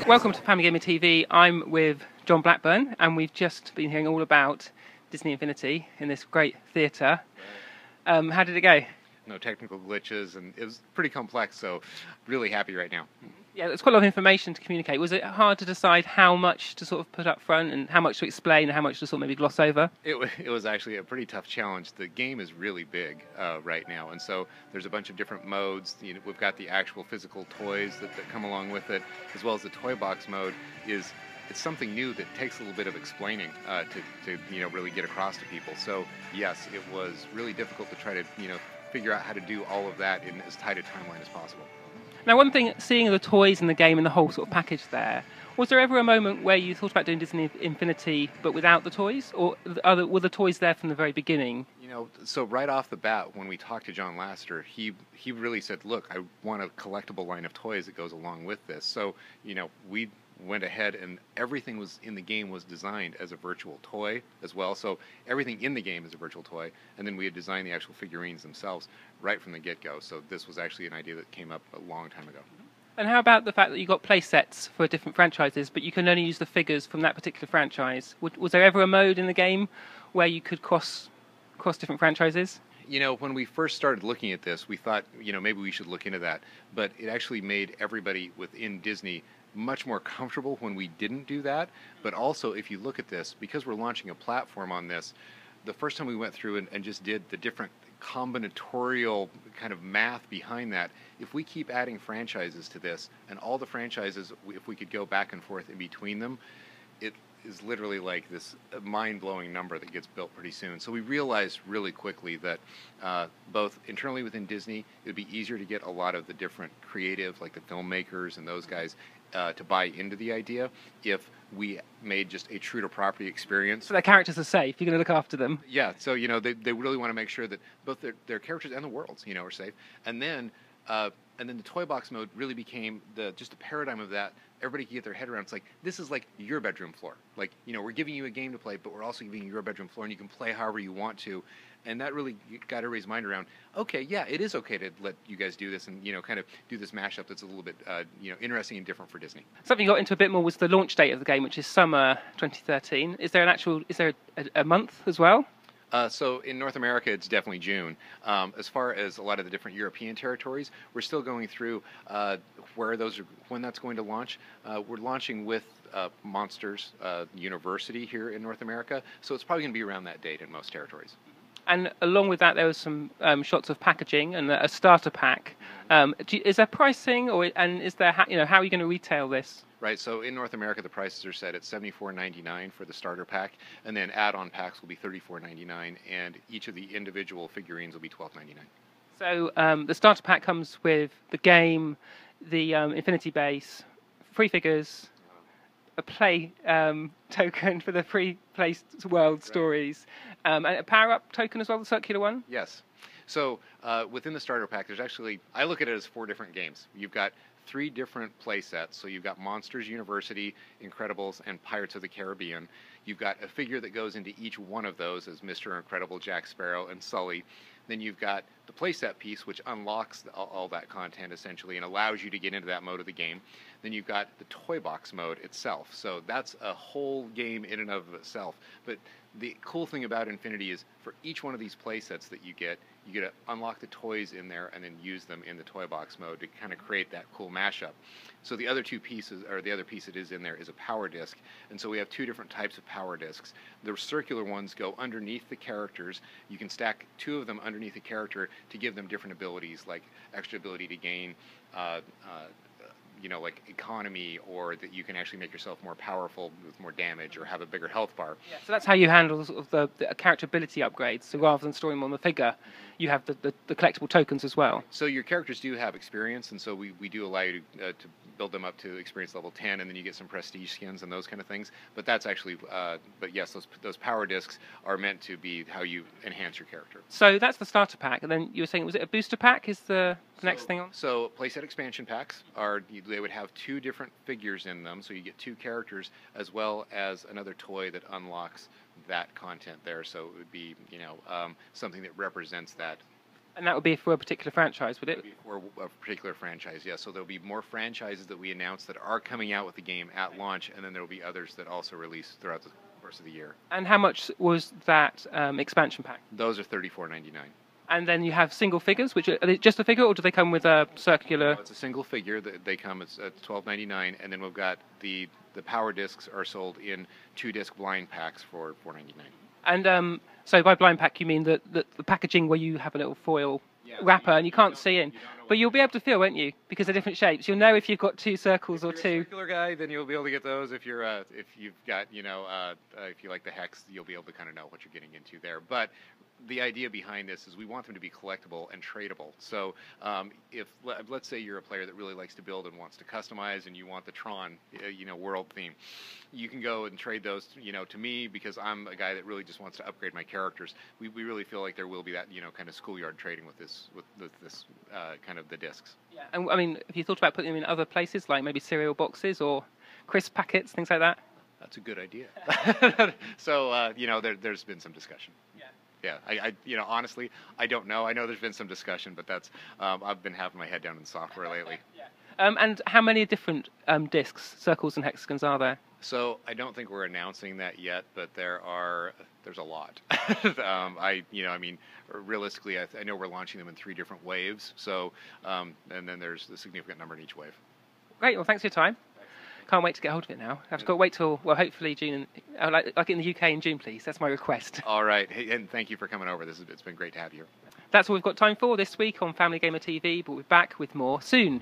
Welcome to Family Gamer TV. I'm with John Blackburn, and we've just been hearing all about Disney Infinity in this great theatre. How did it go? No technical glitches, and it was pretty complex, so really happy right now. Yeah, there's quite a lot of information to communicate. Was it hard to decide how much to sort of put up front and how much to explain and how much to sort of maybe gloss over? It was actually a pretty tough challenge. The game is really big right now, and so there's a bunch of different modes. You know, we've got the actual physical toys that come along with it, as well as the toy box mode. It's something new that takes a little bit of explaining to really get across to people. So yes, it was really difficult to try to figure out how to do all of that in as tight a timeline as possible. Now, one thing, seeing the toys in the game and the whole sort of package there, was there ever a moment where you thought about doing Disney Infinity but without the toys, or were the toys there from the very beginning? So right off the bat, when we talked to John Lasseter, he really said, "Look, I want a collectible line of toys that goes along with this." So we went ahead and everything was in the game was designed as a virtual toy as well. So everything in the game is a virtual toy, and then we had designed the actual figurines themselves right from the get-go. So this was actually an idea that came up a long time ago. And how about the fact that you got play sets for different franchises, but you can only use the figures from that particular franchise? Was there ever a mode in the game where you could cross different franchises? When we first started looking at this, we thought, maybe we should look into that. But it actually made everybody within Disney much more comfortable when we didn't do that. But also, if you look at this, because we're launching a platform on this, the first time we went through and just did the different combinatorial kind of math behind that, if we keep adding franchises to this, and all the franchises, if we could go back and forth in between them, it is literally like this mind-blowing number that gets built pretty soon. So we realized really quickly that both internally within Disney, it would be easier to get a lot of the different creative, like the filmmakers and those guys, to buy into the idea if we made just a true to property experience. So their characters are safe. You're going to look after them. Yeah. So they really want to make sure that both their characters and the worlds are safe. And then the toy box mode really became just a paradigm of that. Everybody can get their head around. It's like, this is like your bedroom floor. Like, we're giving you a game to play, but we're also giving you your bedroom floor, and you can play however you want to. And that really got everybody's mind around, okay, yeah, it is okay to let you guys do this and, kind of do this mashup that's a little bit, interesting and different for Disney. Something you got into a bit more was the launch date of the game, which is summer 2013. Is there a month as well? So in North America, it's definitely June. As far as a lot of the different European territories, we're still going through when that's going to launch. We're launching with Monsters University here in North America, so it's probably going to be around that date in most territories. And along with that, there was some shots of packaging and a starter pack. Is there pricing, and is there how are you going to retail this? Right, so in North America, the prices are set at $74.99 for the starter pack, and then add-on packs will be $34.99, and each of the individual figurines will be $12.99. So the starter pack comes with the game, the Infinity base, free figures, a play token for the free-play world stories, and a power-up token as well, the circular one? Yes. So within the starter pack, there's actually, I look at it as 4 different games. You've got 3 different play sets. So you've got Monsters University, Incredibles, and Pirates of the Caribbean. You've got a figure that goes into each one of those as Mr. Incredible, Jack Sparrow, and Sully. Then you've got the playset piece, which unlocks all that content essentially and allows you to get into that mode of the game. Then you've got the toy box mode itself. So that's a whole game in and of itself. But the cool thing about Infinity is for each one of these play sets that you get to unlock the toys in there and then use them in the toy box mode to kind of create that cool mashup. So the other 2 pieces, or the other piece that is in there, is a power disc. And so we have 2 different types of power discs. The circular ones go underneath the characters. You can stack 2 of them underneath the character to give them different abilities, like extra ability to gain like economy, or that you can actually make yourself more powerful with more damage or have a bigger health bar. Yeah, so that's how you handle sort of the character ability upgrades. So rather than storing them on the figure, you have the collectible tokens as well. So your characters do have experience, and so we do allow you to build them up to experience level 10, and then you get some prestige skins and those kind of things. But that's actually, but yes, those power discs are meant to be how you enhance your character. So that's the starter pack, and then you were saying, was it a booster pack? Is the next thing on? So playset expansion packs they would have 2 different figures in them, so you get 2 characters as well as another toy that unlocks that content there. So it would be something that represents that. And that would be for a particular franchise, would it? It would be for a particular franchise, yeah. So there'll be more franchises that we announce that are coming out with the game at launch, and then there will be others that also release throughout the course of the year. And how much was that expansion pack? Those are $34.99. And then you have single figures, which are they just a figure, or do they come with a circular? No, it's a single figure. They come at $12.99, and then we've got the power discs are sold in 2-disc blind packs for $4.99. And so by blind pack, you mean the packaging where you have a little foil wrapper and you can't see in. But you'll be able to feel, won't you? Because they're different shapes. You'll know if you've got 2 circles or 2. If you're a circular guy, then you'll be able to get those. If you're if you've got if you like the hex, you'll be able to kind of know what you're getting into there. But the idea behind this is we want them to be collectible and tradable. So if let's say you're a player that really likes to build and wants to customize, and you want the Tron world theme, you can go and trade those to me, because I'm a guy that really just wants to upgrade my characters. We really feel like there will be that kind of schoolyard trading with this kind of the discs. Yeah. And I mean, have you thought about putting them in other places, like maybe cereal boxes or crisp packets, things like that? That's a good idea. So there's been some discussion. Yeah, I honestly, I don't know. I know there's been some discussion, but that's I've been having my head down in software lately. Yeah. And how many different discs, circles and hexagons are there? So I don't think we're announcing that yet, but there's a lot. Realistically, I know we're launching them in 3 different waves. So and then there's a significant number in each wave. Great. Well, thanks for your time. Can't wait to get hold of it now. I've got to wait till, hopefully June, like in the UK in June, please. That's my request. All right. Hey, and thank you for coming over. It's been great to have you. That's all we've got time for this week on Family Gamer TV, but we're back with more soon.